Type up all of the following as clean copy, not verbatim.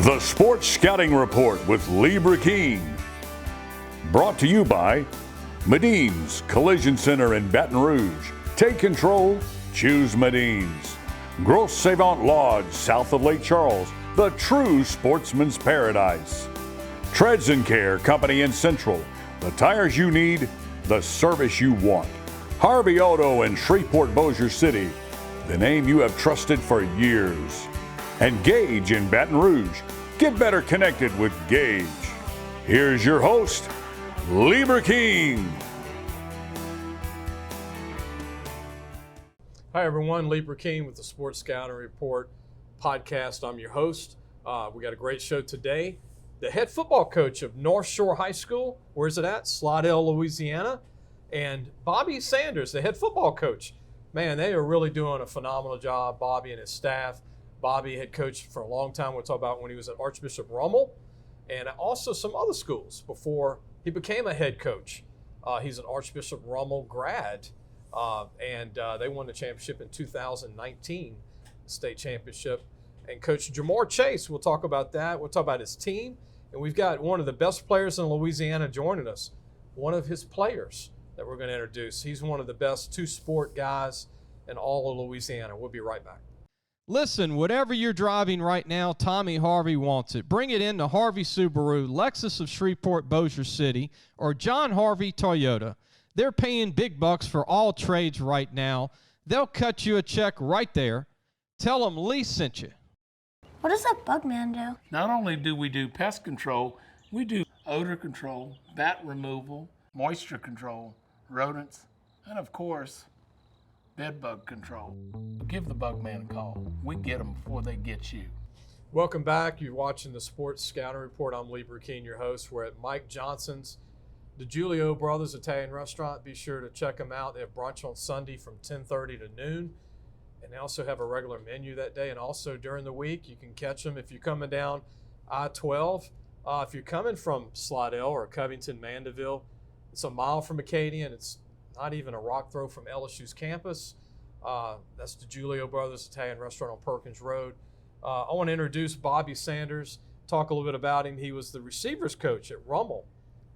The Sports Scouting Report with Lee Burkeen. Brought to you by Medine's Collision Center in Baton Rouge. Take control, choose Medine's. Grosse Savant Lodge, south of Lake Charles, the true sportsman's paradise. Treads and Care Company in Central, the tires you need, the service you want. Harvey Auto in Shreveport, Bossier City, the name you have trusted for years. And Gage in Baton Rouge. Get better connected with Gage. Here's your host, Lee Burkeen. Hi everyone, Lee Burkeen with the Sports Scouting Report podcast. I'm your host. We got a great show today. The head football coach of Northshore High School, where's it at? Slidell, Louisiana. And Bobby Sanders, the head football coach. Man, they are really doing a phenomenal job, Bobby and his staff. Bobby had coached for a long time. We'll talk about when he was at Archbishop Rummel and also some other schools before he became a head coach. He's an Archbishop Rummel grad, and they won the championship in 2019, the state championship. And Coach Jamar Chase, we'll talk about that. We'll talk about his team. And we've got one of the best players in Louisiana joining us, one of his players that we're going to introduce. He's one of the best two-sport guys in all of Louisiana. We'll be right back. Listen, whatever you're driving right now, Tommy Harvey wants it. Bring it in to Harvey Subaru, Lexus of Shreveport, Bossier City, or John Harvey Toyota. They're paying big bucks for all trades right now. They'll cut you a check right there. Tell them Lee sent you. What does that bug man do? Not only do we do pest control, we do odor control, bat removal, moisture control, rodents, and of course, bed bug control. Give the bug man a call. We get them before they get you. Welcome back. You're watching the Sports Scouting Report. I'm Lee Burkeen, your host. We're at Mike Johnson's, the Giulio Brothers Italian Restaurant. Be sure to check them out. They have brunch on Sunday from 10:30 to noon. And they also have a regular menu that day. And also during the week, you can catch them if you're coming down I-12. If you're coming from Slidell or Covington, Mandeville, it's a mile from Acadian. It's not even a rock throw from LSU's campus. That's the Giulio Brothers Italian Restaurant on Perkins Road. I want to introduce Bobby Sanders, talk a little bit about him. He was the receivers coach at Rummel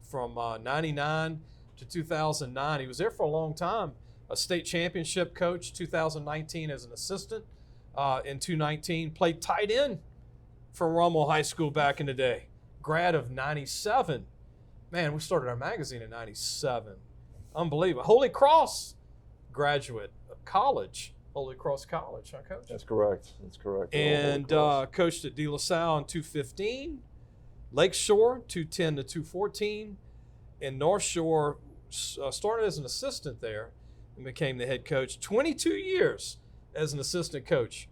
from 99 to 2009. He was there for a long time. A state championship coach, 2019 as an assistant. In 2019, played tight end for Rummel High School back in the day. Grad of 97. Man, we started our magazine in 97. Unbelievable. Holy Cross graduate of college. Holy Cross College, huh, Coach? That's correct. That's correct. And coached at De La Salle in 215, Lakeshore 210 to 214, and North Shore started as an assistant there and became the head coach. 22 years as an assistant coach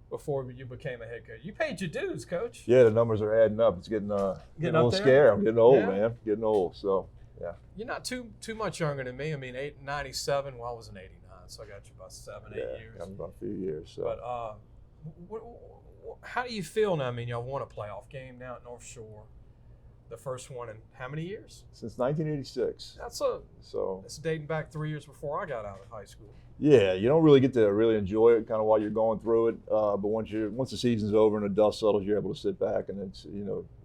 before you became a head coach. You paid your dues, Coach. Yeah, the numbers are adding up. It's getting a little scary. I'm getting old, man. Getting old, so yeah. You're not too much younger than me. I mean, 97. Well, I was in 89, so I got you about 7, 8 years. Yeah, about a few years. So. But how do you feel now? I mean, y'all won a playoff game now at North Shore, the first one in how many years? Since 1986. It's dating back 3 years before I got out of high school. Yeah, you don't really get to really enjoy it kind of while you're going through it. But once the season's over and the dust settles, you're able to sit back and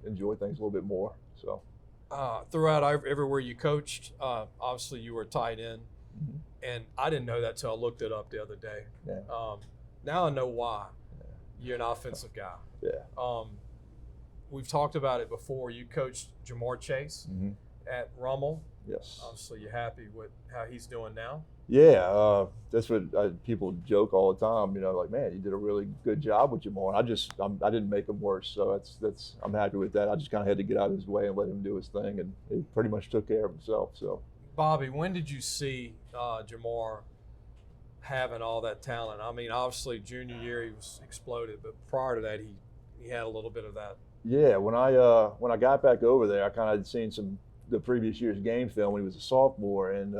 enjoy things a little bit more. So. Throughout everywhere you coached, obviously you were tight end, and I didn't know that till I looked it up the other day. Yeah. Now I know why. Yeah. You're an offensive guy. Yeah. We've talked about it before. You coached Jamar Chase at Rummel. Yes. Obviously, you're happy with how he's doing now. Yeah, that's what people joke all the time. Like, man, you did a really good job with Jamar. I didn't make him worse, so that's I'm happy with that. I just kind of had to get out of his way and let him do his thing, and he pretty much took care of himself. So, Bobby, when did you see Jamar having all that talent? I mean, obviously, junior year he was exploded, but prior to that, he had a little bit of that. Yeah, when I got back over there, I kind of had seen the previous year's game film when he was a sophomore, and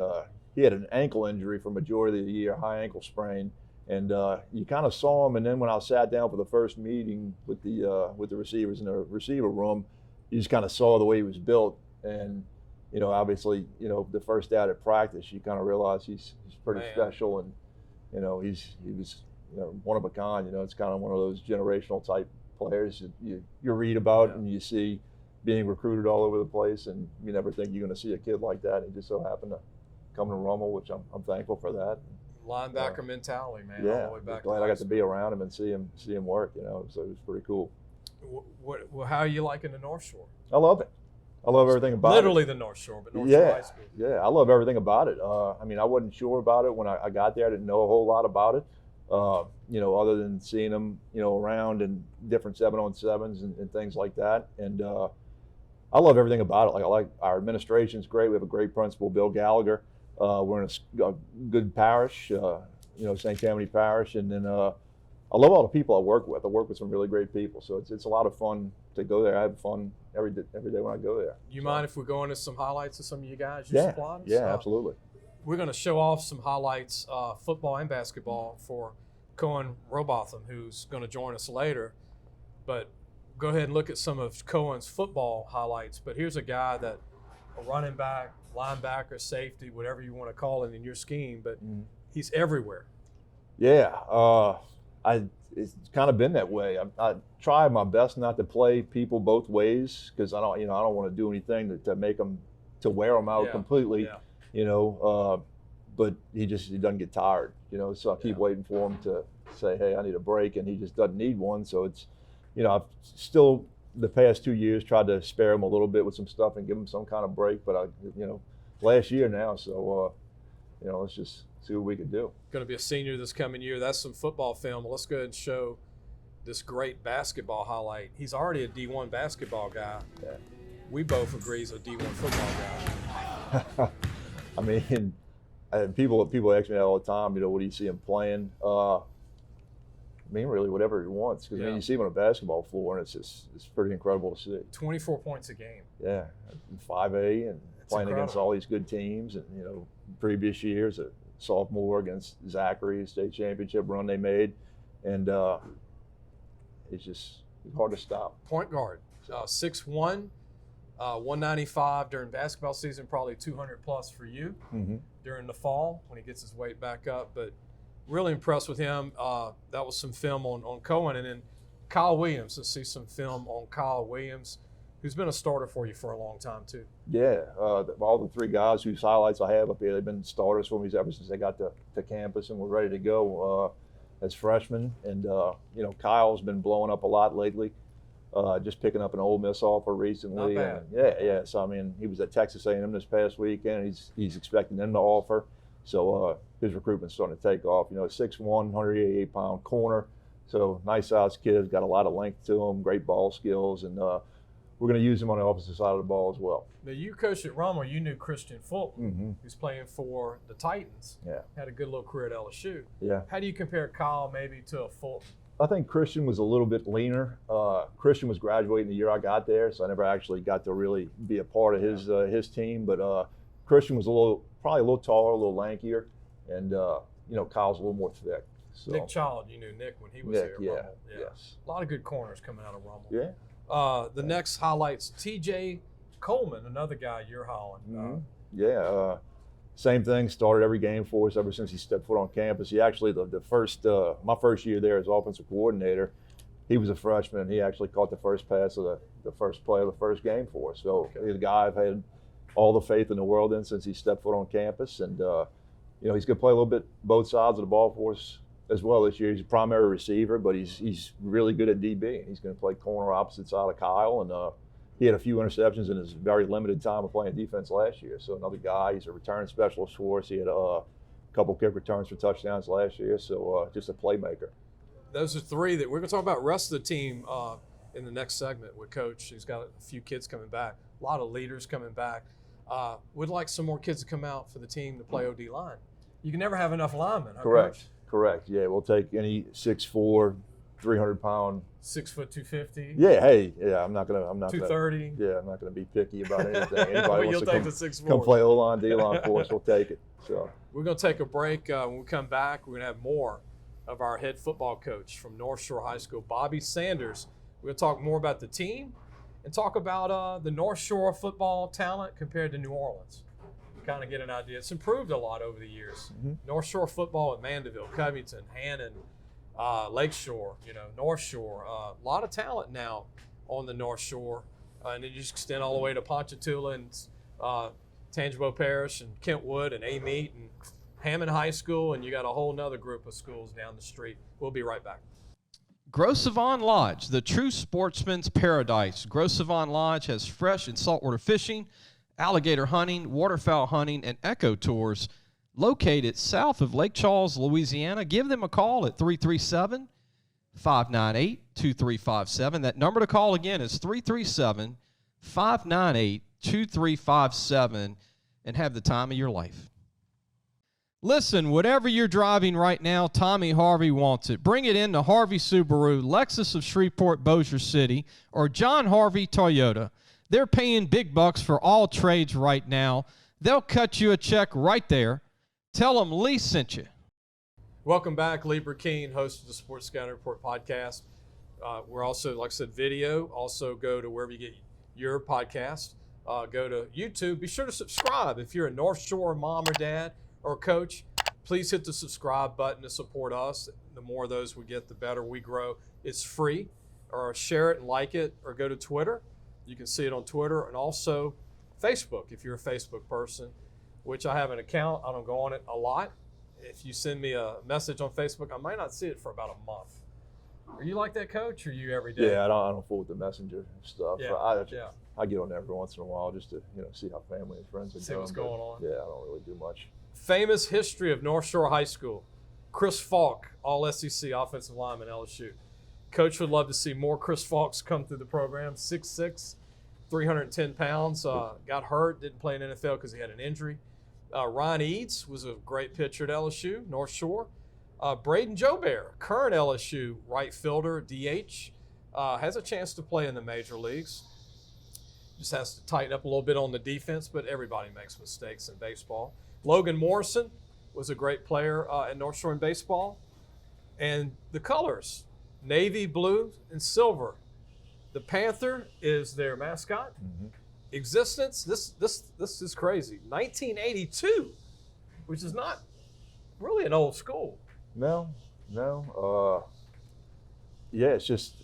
he had an ankle injury for majority of the year, high ankle sprain, and you kind of saw him. And then when I sat down for the first meeting with the receivers in the receiver room, you just kind of saw the way he was built. And obviously, the first out at practice, you kind of realize he's pretty special, and he was one of a kind. It's kind of one of those generational type players you read about Yeah. and you see being recruited all over the place, and you never think you're going to see a kid like that. He just so happened to come to Rummel, which I'm thankful for that. Linebacker mentality, man. Yeah, All the way back. glad I got to be around him and see him work. So it was pretty cool. Well, how are you liking the North Shore? I love it. I love everything about Literally it. the North Shore, but North Shore High Yeah, School. yeah, I love everything about it. I mean, I wasn't sure about it when I got there. I didn't know a whole lot about it, other than seeing them, around in different 7-on-7s and things like that. And I love everything about it. I like our administration's great. We have a great principal, Bill Gallagher. We're in a good parish, St. Tammany Parish, and then I love all the people I work with. I work with some really great people, so it's a lot of fun to go there. I have fun every day when I go there. You mind if we go into some highlights of some of you guys you Yeah, supplied us? yeah, absolutely. We're going to show off some highlights, football and basketball, for Kohen Rowbatham, who's going to join us later. But go ahead and look at some of Cohen's football highlights. But here's a guy that a running back, linebacker, safety, whatever you want to call it in your scheme, but he's everywhere. Yeah, it's kind of been that way. I try my best not to play people both ways, because I don't want to do anything to make them, to wear them out completely. Yeah. But he doesn't get tired. So I keep waiting for him to say, hey, I need a break, and he just doesn't need one. So it's, I've still the past 2 years tried to spare him a little bit with some stuff and give him some kind of break. But last year now, so let's just see what we can do. Going to be a senior this coming year. That's some football film. Let's go ahead and show this great basketball highlight. He's already a D1 basketball guy. Yeah. We both agree he's a D1 football guy. I mean, people ask me that all the time. What do you see him playing? Really, whatever he wants. Because you see him on a basketball floor, and it's pretty incredible to see. 24 points a game. Yeah, 5A, and playing incredible. against all these good teams, and previous years, a sophomore against Zachary, state championship run they made, and it's hard to stop. Point guard, 6'1", 195 during basketball season, probably 200 plus for you during the fall when he gets his weight back up. But really impressed with him. That was some film on Kohen, and then Kyle Williams. Let's see some film on Kyle Williams, who's been a starter for you for a long time too. Yeah, all the three guys whose highlights I have up here, they've been starters for me ever since they got to campus and were ready to go as freshmen. And Kyle's been blowing up a lot lately. Just picking up an Ole Miss offer recently. Not bad. Yeah. So he was at Texas A&M this past weekend. He's expecting them to offer. So his recruitment's starting to take off. 6'1", 188-pound corner. So nice sized kid, got a lot of length to him, great ball skills, and we're going to use him on the opposite side of the ball as well. Now, you coached at Rummel. You knew Christian Fulton, who's playing for the Titans. Yeah. Had a good little career at LSU. Yeah. How do you compare Kyle maybe to a Fulton? I think Christian was a little bit leaner. Christian was graduating the year I got there, so I never actually got to really be a part of his team. But Christian was probably a little taller, a little lankier, and Kyle's a little more thick. So. Nick Child, you knew Nick when he was here at Rummel. Yeah. Yes. A lot of good corners coming out of Rummel. Yeah. The next highlights, T.J. Coleman, another guy you're hauling. Same thing, started every game for us ever since he stepped foot on campus. He actually, my first year there as offensive coordinator, he was a freshman, and he actually caught the first pass of the first play of the first game for us. So he's a guy I've had all the faith in the world in since he stepped foot on campus. And, he's going to play a little bit both sides of the ball for us as well this year. He's a primary receiver, but he's really good at DB, and he's going to play corner opposite side of Kyle. And he had a few interceptions in his very limited time of playing defense last year. So another guy, he's a return specialist for us. He had a couple kick returns for touchdowns last year. So just a playmaker. Those are three that we're going to talk about. The rest of the team in the next segment with Coach. He's got a few kids coming back, a lot of leaders coming back. We'd like some more kids to come out for the team to play OD line. You can never have enough linemen. Huh, Correct. Coach? Yeah, we'll take any 6'4", 300-pound. 6 foot 250. Yeah, I'm not 230. I'm not gonna be picky about anything. Anybody Well, wants you'll to take come, the 6'4". come play O-line, D-line for us, we'll take it. So we're gonna take a break. When we come back, we're gonna have more of our head football coach from Northshore High School, Bobby Sanders. We're gonna talk more about the team and talk about the Northshore football talent compared to New Orleans. Kind of get an idea. It's improved a lot over the years. North Shore football at Mandeville, Covington, Hannon, Lakeshore, North Shore. A lot of talent now on the North Shore. And then you just extend all the way to Ponchatoula and Tangibo Parish and Kentwood and Amite and Hammond High School, and you got a whole nother group of schools down the street. We'll be right back. Gros Savon Lodge, the true sportsman's paradise. Gros Savon Lodge has fresh and saltwater fishing, alligator hunting, waterfowl hunting, and eco tours. Located south of Lake Charles, Louisiana. Give them a call at 337-598-2357. That number to call again is 337-598-2357, and have the time of your life. Listen, whatever you're driving right now, Tommy Harvey wants it. Bring it in to Harvey Subaru, Lexus of Shreveport, Bossier City, or John Harvey Toyota. They're paying big bucks for all trades right now. They'll cut you a check right there. Tell them Lee sent you. Welcome back. Lee Burkeen, host of the Sports Scouting Report podcast. We're also, like I said, video. Also go to wherever you get your podcast. Go to YouTube. Be sure to subscribe. If you're a North Shore mom or dad or coach, please hit the subscribe button to support us. The more of those we get, the better we grow. It's free. Or share it and like it, or go to Twitter. You can see it on Twitter, and also Facebook if you're a Facebook person, which I have an account. I don't go on it a lot. If you send me a message on Facebook, I might not see it for about a month. Are you like that, Coach, or are you every day? Yeah, I don't fool with the messenger stuff. Yeah, I get on there every once in a while just to see how family and friends are doing. See what's going on. Yeah, I don't really do much. Famous history of North Shore High School. Chris Falk, all SEC offensive lineman, LSU. Coach would love to see more Chris Falks come through the program. 6'6", 310 pounds. Got hurt, didn't play in NFL because he had an injury. Ryan Eads was a great pitcher at LSU, North Shore. Braden Joubert, current LSU right fielder, DH, has a chance to play in the major leagues. Just has to tighten up a little bit on the defense, but everybody makes mistakes in baseball. Logan Morrison was a great player at North Shore in baseball. And the colors, navy, blue, and silver. The Panther is their mascot. Mm-hmm. Existence, this is crazy. 1982, which is not really an old school. No. Yeah, it's just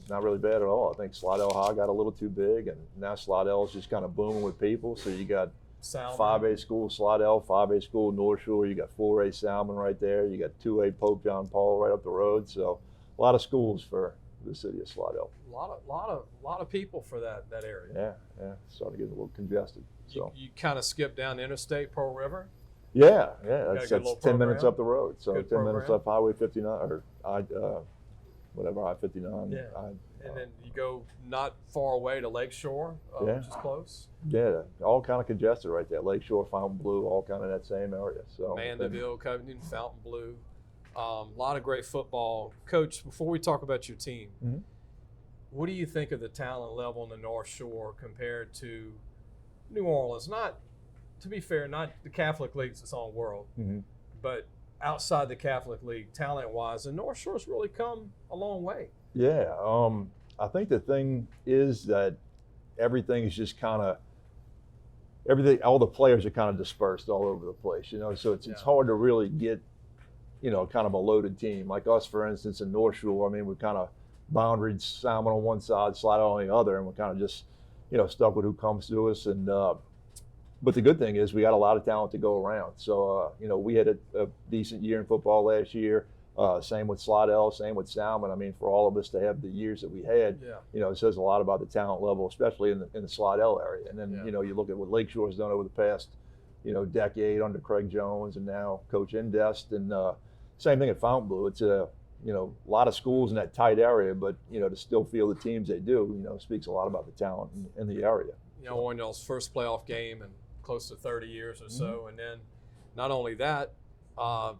not really bad at all. I think Slidell High got a little too big, and now Slidell's just kind of booming with people. So you got 5A school Slidell, 5A school North Shore. You got 4A Salmon right there. You got 2A Pope John Paul right up the road. So a lot of schools for the city of Slidell. A lot of people for that area. Yeah. Starting to get a little congested. So you kind of skip down the interstate, Pearl River. Yeah. That's 10 minutes up the road. So 10 minutes up Highway 59 or I-59. Yeah. And then you go not far away to Lakeshore, which is close. Yeah, all kind of congested right there. Lakeshore, Fontainebleau, all kind of that same area. So Mandeville, Covington, Fontainebleau. A lot of great football. Coach, before we talk about your team, mm-hmm. What do you think of the talent level in the North Shore compared to New Orleans? Not, to be fair, not the Catholic League's its own world, mm-hmm. but outside the Catholic League, talent-wise, the North Shore's really come a long way. Yeah, I think the thing is that everything is just kind of all the players are kind of dispersed all over the place, so it's hard to really get, kind of a loaded team. Like us, for instance, in North Shore, I mean, we kind of boundaried Salmon on one side, Slidell on the other, and we're kind of just, stuck with who comes to us. And but the good thing is we got a lot of talent to go around. So, we had a decent year in football last year. Same with Slidell, same with Salmon. I mean, for all of us to have the years that we had, it says a lot about the talent level, especially in the Slidell area. And then, you look at what Lakeshore's done over the past, decade under Craig Jones and now Coach Indest. And same thing at Fontainebleau. It's a lot of schools in that tight area, but, to still field the teams they do, speaks a lot about the talent in the area. On y'all's first playoff game in close to 30 years or so. Mm-hmm. And then not only that, got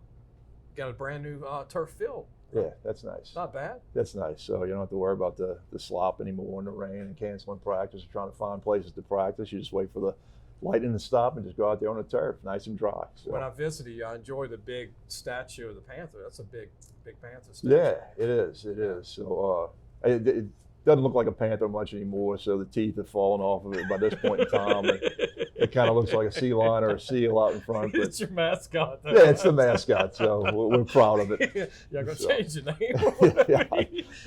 a brand new turf field. Yeah, that's nice. Not bad. That's nice. So you don't have to worry about the slop anymore in the rain and canceling practice or trying to find places to practice. You just wait for the lightning to stop and just go out there on the turf, nice and dry. So. When I visited you, I enjoyed the big statue of the Panther. That's a big Panther statue. Yeah, it is. It is. So doesn't look like a panther much anymore, so the teeth have fallen off of it by this point in time. It kind of looks like a sea lion or a seal out in front. But, It's your mascot, though. yeah, it's the mascot, so we're proud of it. You're going to So. change the name.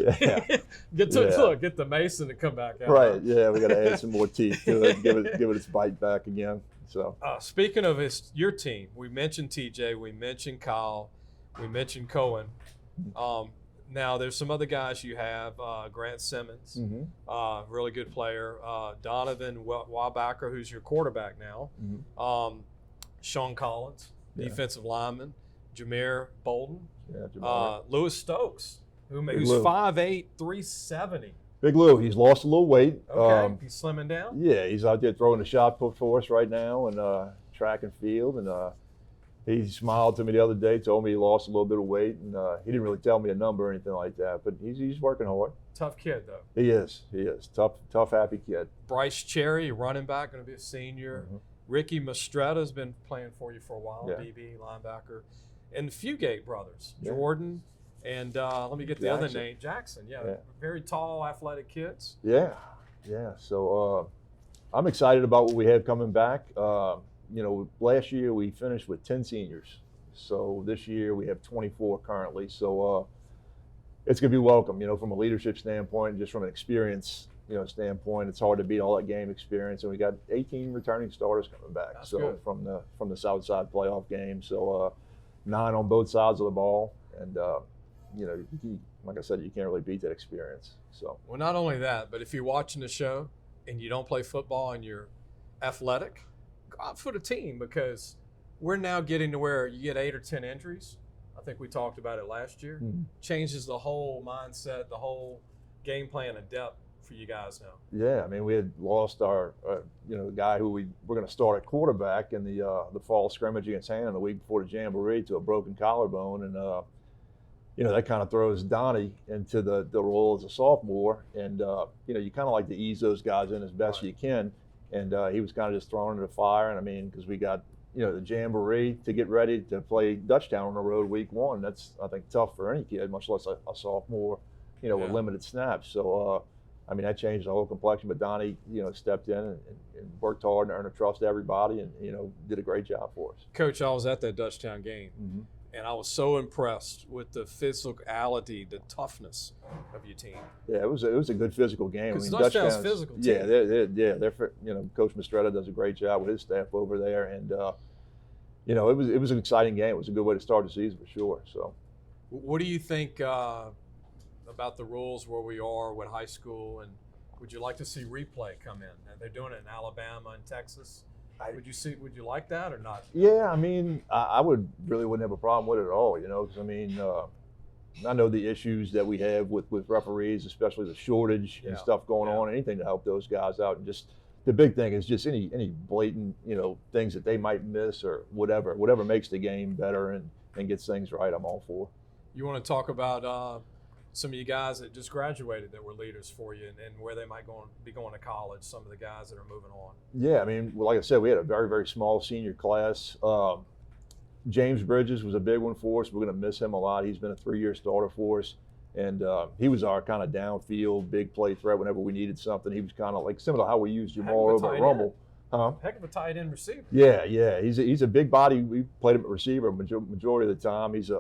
Yeah. Get the Mason to come back out. Right, yeah, we got to add some more teeth to it, give it its bite back again. So. Speaking of your team, we mentioned TJ, we mentioned Kyle, we mentioned Kohen. Now, there's some other guys you have, Grant Simmons, really good player, Donovan Wabacker, who's your quarterback now, Sean Collins, defensive lineman, Jameer Bolden, Lewis Stokes, who's 5'8", 370. Big Lou, he's lost a little weight. Okay, he's slimming down? Yeah, he's out there throwing the shot put for us right now and track and field. And he smiled to me the other day, told me he lost a little bit of weight. And he didn't really tell me a number or anything like that, but he's working hard. Tough kid, though. He is. Tough, happy kid. Bryce Cherry, running back, going to be a senior. Ricky Mastretta's been playing for you for a while, DB, linebacker. And the Fugate brothers, Jordan and let me get the other name, Jackson. Yeah, very tall, athletic kids. Yeah. So I'm excited about what we have coming back. Last year we finished with 10 seniors. So this year we have 24 currently. So it's going to be welcome, from a leadership standpoint, just from an experience, standpoint. It's hard to beat all that game experience. And we got 18 returning starters coming back. That's so good. from the Southside playoff game. So 9 on both sides of the ball. And, like I said, you can't really beat that experience. So. Well, not only that, but if you're watching the show and you don't play football and you're athletic, go out for the team, because we're now getting to where you get 8 or 10 injuries. I think we talked about it last year. Changes the whole mindset, the whole game plan and depth for you guys now. Yeah, I mean, we had lost our, the guy who we were going to start at quarterback in the fall scrimmage against Hannah the week before the Jamboree to a broken collarbone, and that kind of throws Donnie into the role as a sophomore, and you kind of like to ease those guys in as best you can, and he was kind of just thrown into the fire. And I mean, because we got the Jamboree to get ready to play Dutchtown on the road week 1. That's, I think, tough for any kid, much less a sophomore, with limited snaps. So I mean, that changed the whole complexion. But Donnie, stepped in and worked hard and earned the trust of everybody, and did a great job for us. Coach, I was at that Dutchtown game. And I was so impressed with the physicality, the toughness of your team. Yeah, it was a good physical game. Because Dutchtown's physical team. Yeah, they're Coach Mistretta does a great job with his staff over there, and it was an exciting game. It was a good way to start the season for sure. So, what do you think about the rules where we are with high school, and would you like to see replay come in? They're doing it in Alabama and Texas. Would you like that or not? Yeah, I mean, I wouldn't have a problem with it at all, because I mean, I know the issues that we have with referees, especially the shortage and stuff going on, anything to help those guys out. And just the big thing is just any blatant, things that they might miss or whatever makes the game better and gets things right, I'm all for. You want to talk about some of you guys that just graduated that were leaders for you, and where they might be going to college, some of the guys that are moving on? Yeah, I mean, well, like I said, we had a very, very small senior class. James Bridges was a big one for us. We're going to miss him a lot. He's been a 3-year starter for us, and he was our kind of downfield, big play threat whenever we needed something. He was kind of like similar to how we used Jamal over at Rumble. Heck of a tight end receiver. Yeah. He's a big body. We played him at receiver majority of the time. He's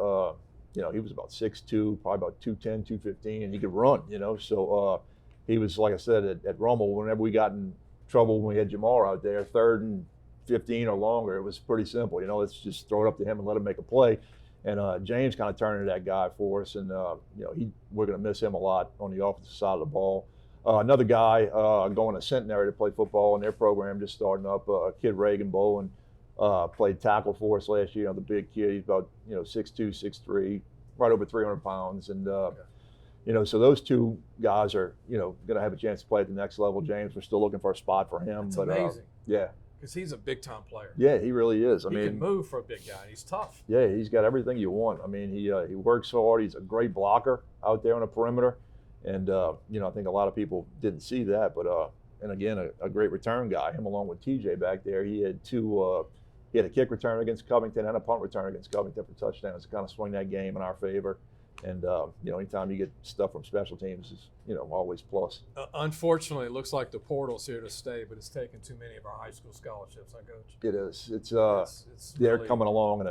he was about 6'2", probably about 210, 215, and he could run, So he was, like I said, at Rummel, whenever we got in trouble when we had Jamar out there, 3rd and 15 or longer, it was pretty simple. Let's just throw it up to him and let him make a play. And James kind of turned into that guy for us, and we're going to miss him a lot on the offensive side of the ball. Another guy going to Centenary to play football in their program, just starting up, kid Reagan Bowen. Played tackle for us last year. The big kid, he's about 6'2", 6'3", right over 300 pounds, and so those two guys are going to have a chance to play at the next level. James, we're still looking for a spot for him. That's but amazing. Yeah, because he's a big time player. Yeah, he really is. He can move for a big guy. He's tough. Yeah, he's got everything you want. I mean, he works hard. He's a great blocker out there on the perimeter, and I think a lot of people didn't see that, but and again, a great return guy. Him along with TJ back there. He had two. He had a kick return against Covington and a punt return against Covington for touchdowns to kind of swing that game in our favor. And anytime you get stuff from special teams is always plus. Unfortunately, it looks like the portal's here to stay, but it's taken too many of our high school scholarships, huh, Coach? It is. It's they're really coming along, and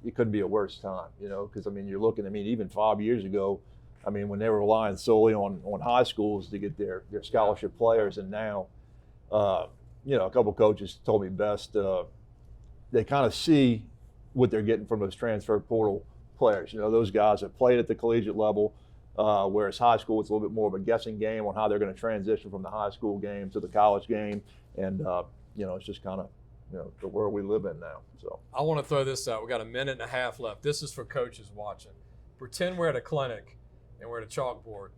it couldn't be a worse time, because you're looking. Even 5 years ago, when they were relying solely on high schools to get their scholarship players, and now, a couple coaches told me best. They kind of see what they're getting from those transfer portal players. Those guys that played at the collegiate level. Whereas high school, it's a little bit more of a guessing game on how they're going to transition from the high school game to the college game, and it's just kind of the world we live in now. So I want to throw this out. We got a minute and a half left. This is for coaches watching. Pretend we're at a clinic and we're at a chalkboard.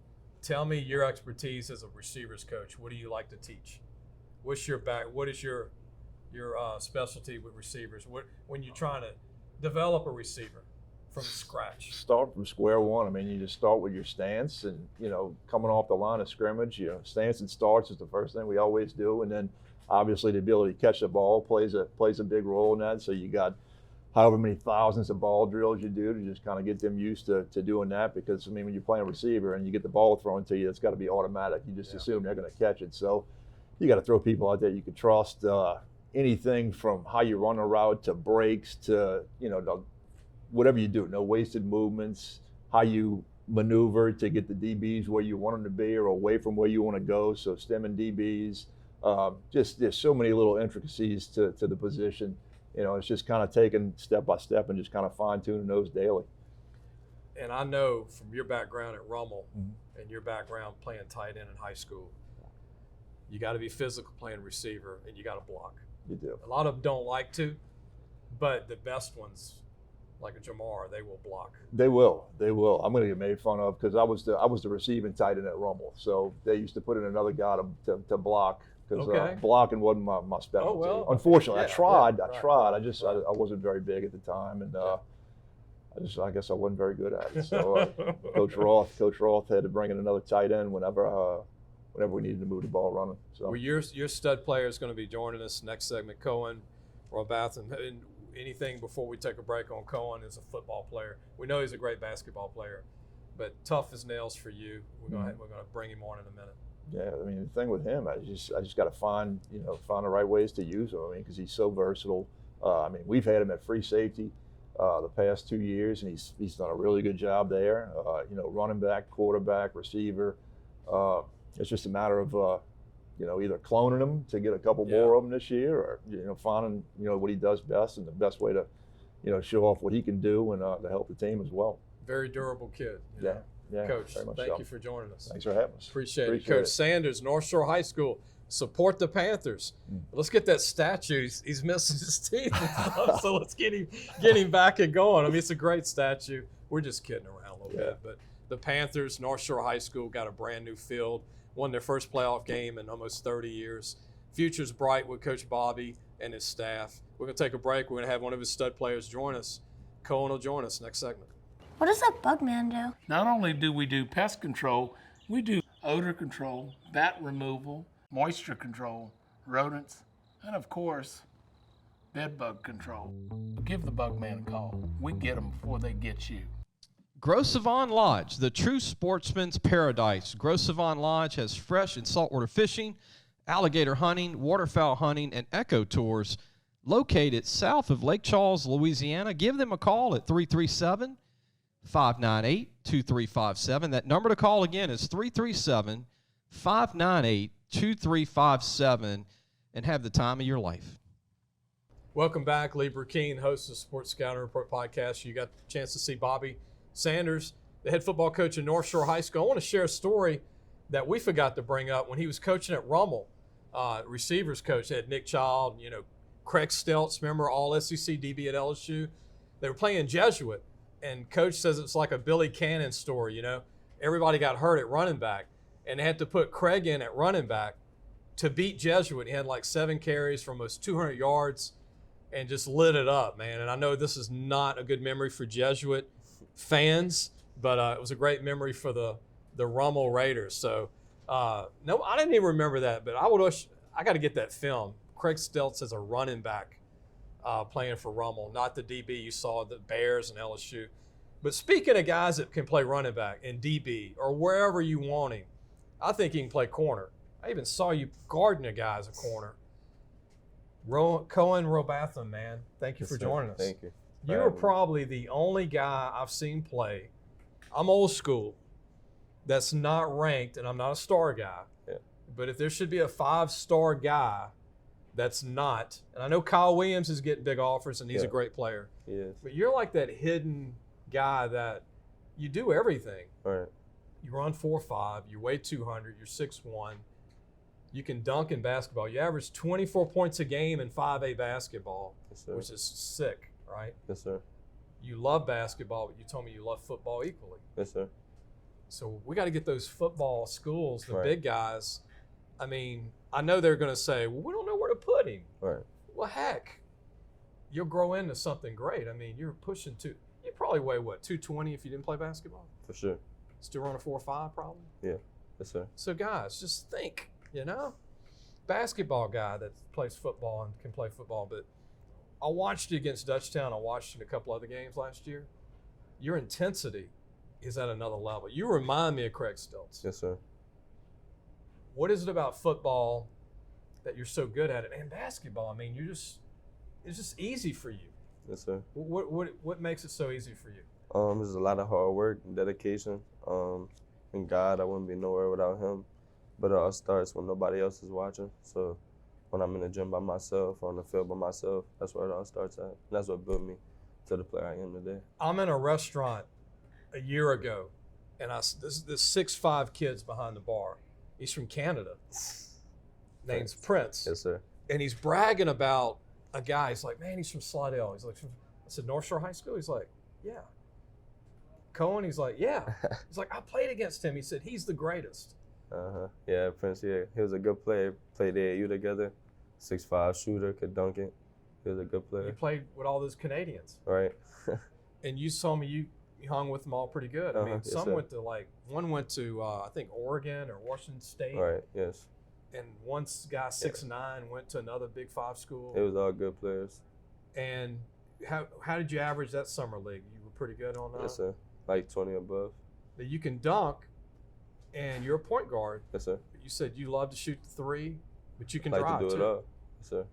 Tell me your expertise as a receivers coach. What do you like to teach? What is your specialty with receivers? When you're trying to develop a receiver from scratch? Start from square one. You just start with your stance and, coming off the line of scrimmage, stance and starts is the first thing we always do. And then obviously the ability to catch the ball plays a big role in that. So you got however many thousands of ball drills you do to just kind of get them used to doing that, because when you're playing receiver and you get the ball thrown to you, it's got to be automatic. You just assume they're going to catch it. So you got to throw people out there you can trust. Anything from how you run a route to breaks to, whatever you do, no wasted movements, how you maneuver to get the DBs where you want them to be or away from where you want to go. So stemming DBs, just there's so many little intricacies to the position. It's just kind of taken step by step and just kind of fine tuning those daily. And I know from your background at Rummel and your background playing tight end in high school, you got to be physical playing receiver and you got to block. You do. A lot of them don't like to, but the best ones, like a Jamar, they will block. They will. I'm going to get made fun of because I was the receiving tight end at Rummel, so they used to put in another guy to block because blocking wasn't my specialty. Oh, well, unfortunately, yeah, I tried. Right. I wasn't very big at the time, and I guess I wasn't very good at it. So Coach Roth had to bring in another tight end whenever we needed to move the ball running. So well, your stud player is going to be joining us next segment, Kohen, Rowbatham. And anything before we take a break on Kohen is a football player. We know he's a great basketball player, but tough as nails for you. We're going to bring him on in a minute. Yeah, the thing with him, I just got to find the right ways to use him. Because he's so versatile. We've had him at free safety the past 2 years, and he's done a really good job there. Running back, quarterback, receiver. It's just a matter of either cloning him to get a couple more of them this year, or finding what he does best and the best way to show off what he can do and to help the team as well. Very durable kid. Yeah. Coach, very much thank so. you for joining us. Thanks for having us. Appreciate it. Coach Sanders, Northshore High School. Support the Panthers. Let's get that statue. He's missing his teeth and stuff, so let's get him back and going. It's a great statue. We're just kidding around a little bit, but the Panthers, North Shore High School, got a brand new field. Won their first playoff game in almost 30 years. Future's bright with Coach Bobby and his staff. We're going to take a break. We're going to have one of his stud players join us. Kohen will join us next segment. What does that bug man do? Not only do we do pest control, we do odor control, bat removal, moisture control, rodents, and of course, bed bug control. Give the bug man a call. We get them before they get you. Gros Savon Lodge, the true sportsman's paradise. Gros Savon Lodge has fresh and saltwater fishing, alligator hunting, waterfowl hunting, and eco tours located south of Lake Charles, Louisiana. Give them a call at 337-598-2357. That number to call again is 337-598-2357, and have the time of your life. Welcome back. Lee Burkeen, host of Sports Scouting Report podcast. You got a chance to see Bobby Sanders, the head football coach at North Shore High School. I want to share a story that we forgot to bring up when he was coaching at Rummel. Receivers coach, they had Nick Child, Craig Steltz, remember, all SEC DB at LSU. They were playing Jesuit, and coach says it's like a Billy Cannon story, Everybody got hurt at running back, and they had to put Craig in at running back to beat Jesuit. He had like 7 carries for almost 200 yards and just lit it up, man. And I know this is not a good memory for Jesuit fans, but it was a great memory for the Rummel Raiders. So, no, I didn't even remember that, but I got to get that film. Craig Steltz as a running back playing for Rummel, not the DB you saw the Bears and LSU. But speaking of guys that can play running back and DB or wherever you want him, I think he can play corner. I even saw you guarding a guy as a corner. Kohen Rowbatham, man, thank you for joining us. Thank you. You are probably the only guy I've seen play. I'm old school. That's not ranked, and I'm not a star guy. Yeah. But if there should be a 5-star guy that's not, and I know Kyle Williams is getting big offers, and he's a great player. He is. But you're like that hidden guy that you do everything. Right. You run 4.5, you weigh 200, you're 6'1". You can dunk in basketball. You average 24 points a game in 5A basketball, Yes, sir. which is sick, right? Yes, sir. You love basketball, but you told me you love football equally. Yes, sir. So we got to get those football schools, the Right. big guys. I mean, I know they're going to say, well, we don't know where to put him. Right. Well, heck, you'll grow into something great. I mean, you're pushing you probably weigh, what, 220 if you didn't play basketball? For sure. Still run a 4.5 probably? Yeah. Yes, sir. So, guys, just think, basketball guy that plays football and can play football. But I watched you against Dutchtown. I watched you in a couple other games last year. Your intensity is at another level. You remind me of Craig Stilts. Yes, sir. What is it about football that you're so good at it? And basketball, I mean, it's just easy for you. Yes, sir. What makes it so easy for you? There's a lot of hard work and dedication. And God, I wouldn't be nowhere without him. But it all starts when nobody else is watching. So when I'm in the gym by myself or on the field by myself, that's where it all starts at. And that's what built me to the player I am today. I'm in a restaurant a year ago, and this 6'5" kid's behind the bar. He's from Canada. Name's Prince. Yes, sir. And he's bragging about a guy. He's like, man, he's from Slidell. He's like, I said, Northshore High School? He's like, yeah. Cohen? He's like, yeah. He's like, I played against him. He said, he's the greatest. Yeah, Prince, yeah. He was a good player. Played AAU together. 6'5" shooter, could dunk it. He was a good player. You played with all those Canadians. Right. And you told me you hung with them all pretty good. I mean, Yes, some sir. went to one went to, I think, Oregon or Washington State. Right, yes. And one guy, 6'9", went to another Big 5 school. It was all good players. And how did you average that summer league? You were pretty good on that? Yes, sir. Like 20 above. But you can dunk, and you're a point guard. Yes, sir. But you said you love to shoot the three, but you can Like drive to do too. it all. Yes, sir.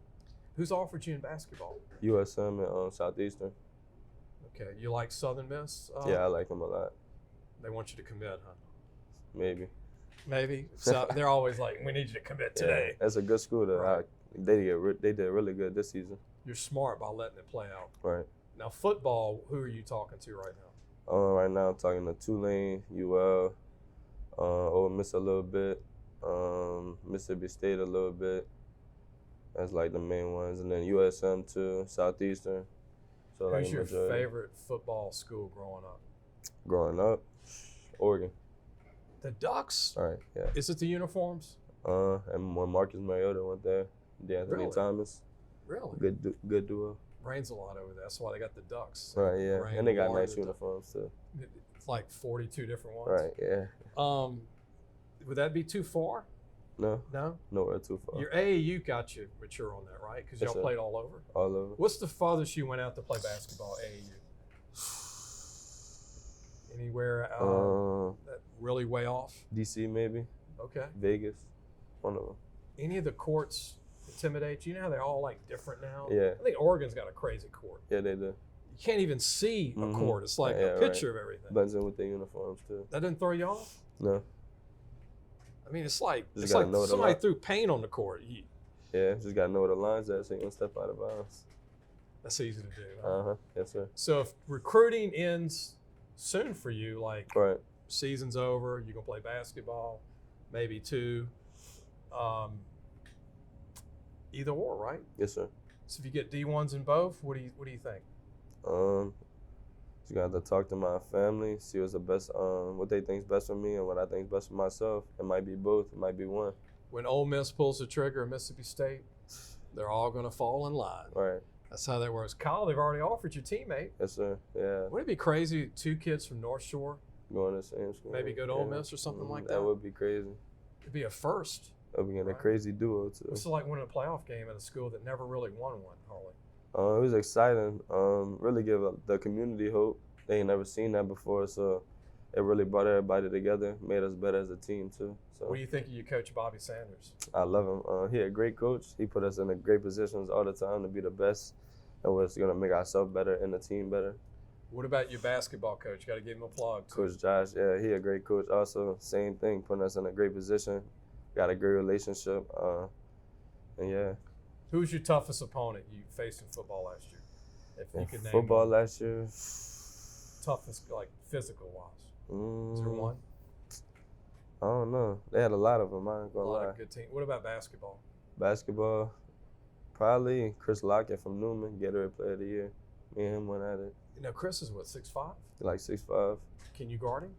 Who's offered you in basketball? USM and Southeastern. Okay, you like Southern Miss? Yeah, I like them a lot. They want you to commit, huh? Maybe. Maybe. So they're always like, we need you to commit today. Yeah, that's a good school, though. Right. They did really good this season. You're smart by letting it play out. Right. Now, football, who are you talking to right now? Right now I'm talking to Tulane, UL, Ole Miss a little bit, Mississippi State a little bit. That's like the main ones. And then USM too, Southeastern. So like Who's your majority. favorite football school growing up? Growing up, Oregon. The Ducks? All right, yeah. Is it the uniforms? And when Marcus Mariota went there, DeAnthony Really? Thomas, Really? good duo. Rains a lot over there. That's why they got the Ducks. Right, yeah. Rain, And they got water, nice uniforms too. It's like 42 different ones. Right, yeah. Would that be too far? No, No? nowhere too far. Your AAU got you mature on that, right? Because Yes, y'all sir. played all over. All over. What's the farthest you went out to play basketball AAU? Anywhere that really way off? DC maybe, Okay. Vegas, one of them. Any of the courts intimidate you? You know how they're all like different now? Yeah. I think Oregon's got a crazy court. Yeah, they do. You can't even see a Mhm. court. It's like Yeah, a picture of everything. Blends in with their uniforms too. That didn't throw you off? No. I mean, it's like Just gotta know the somebody line. threw paint on the court. Yeah, just gotta know where the lines at so you don't step out of bounds. That's easy to do. Huh? Yes, sir. So if recruiting ends soon for you, like Right. season's over, you can play basketball, maybe two, either or, right? Yes, sir. So if you get D1s in both, what do you think? Just gotta have to talk to my family, see what's the best, what they think's best for me and what I think's best for myself. It might be both. It might be one. When Ole Miss pulls the trigger at Mississippi State, they're all going to fall in line. Right. That's how that works. Kyle, they've already offered your teammate. Yes, sir. Yeah. Wouldn't it be crazy, two kids from North Shore, Going to the same school. maybe go to Ole Miss or something like that? That would be crazy. It'd be a first. That would be a Right. crazy duo too. It's like winning a playoff game at a school that never really won one, Harley. It was exciting. Really give the community hope they ain't never seen that before. So it really brought everybody together, made us better as a team too. So What do you think of your coach, Bobby Sanders? I love him. He a great coach. He put us in the great positions all the time to be the best, and what's gonna make ourselves better and the team better. What about your basketball coach? Got to give him a plug. Too. Coach Josh, yeah, he a great coach. Also, same thing, putting us in a great position. Got a great relationship, and yeah. Who's your toughest opponent you faced in football last year? If you could name Football one. last year. Toughest, like physical wise. Is there one? I don't know. They had a lot of them. I ain't A gonna lot lie. of good teams. What about basketball? Basketball, probably Chris Lockett from Newman, Gatorade Player of the Year. Me and him went at it. You know, Chris is what, 6'5"? Like 6'5". Can you guard him?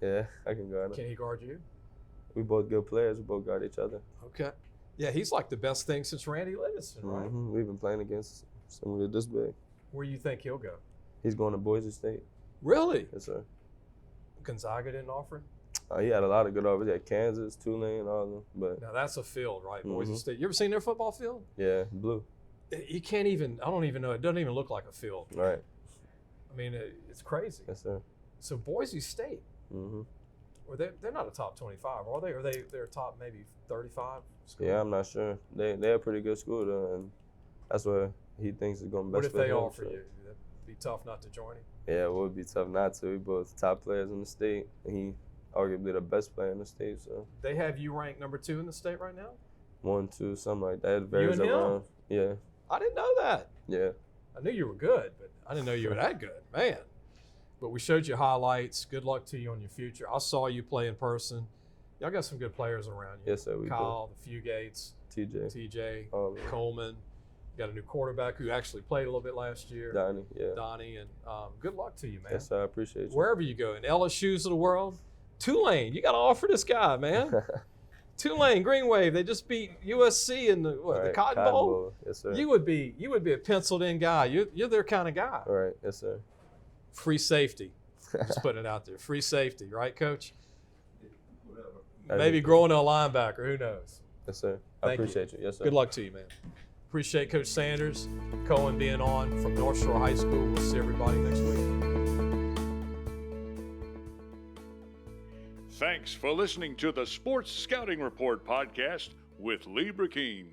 Yeah, I can guard him. Can he guard you? We both good players. We both guard each other. Okay. Yeah, he's like the best thing since Randy Livingston, right? We've been playing against somebody this big. Where do you think he'll go? He's going to Boise State. Really? Yes, sir. Gonzaga didn't offer him? He had a lot of good offers. He had Kansas, Tulane, all of them. But Now that's a field, right? Boise State. You ever seen their football field? yeah, blue. You can't even, I don't even know, it doesn't even look like a field. Right. I mean, it's crazy. Yes, sir. So Boise State, or they're not a top 25, are they? Or they're a top maybe 35 school? Yeah, I'm not sure. They're a pretty good school though, and that's where he thinks is going to What best if they him, offer so. you? It'd be tough not to join him. Yeah, it would be tough not to. We both top players in the state, and he arguably the best player in the state. So They have you ranked number 2 in the state right now? 1, 2, something like that. It varies and him? around. Yeah, I didn't know that. yeah. I knew you were good, but I didn't know you were that good, man. But we showed you highlights. Good luck to you on your future. I saw you play in person. Y'all got some good players around you. Yes, sir. We Kyle, the Fugates, TJ, TJ, all of them. Coleman. Got a new quarterback who actually played a little bit last year. Donnie, yeah. Donnie, and good luck to you, man. Yes, sir. I appreciate you. Wherever you go, in LSU's of the world, Tulane, you got to offer this guy, man. Tulane, Green Wave, they just beat USC in the Right, Cotton Bowl. Yes, sir. You would be a penciled in guy. You're their kind of guy. All right. Yes, sir. Free safety. Just putting it out there. Free safety, right, Coach? Maybe growing to a linebacker. Who knows? Yes, sir. I Thank you. appreciate you. Yes, sir. Good luck to you, man. Appreciate Coach Sanders, Kohen being on from Northshore High School. We'll see everybody next week. Thanks for listening to the Sports Scouting Report podcast with Lee Burkeen.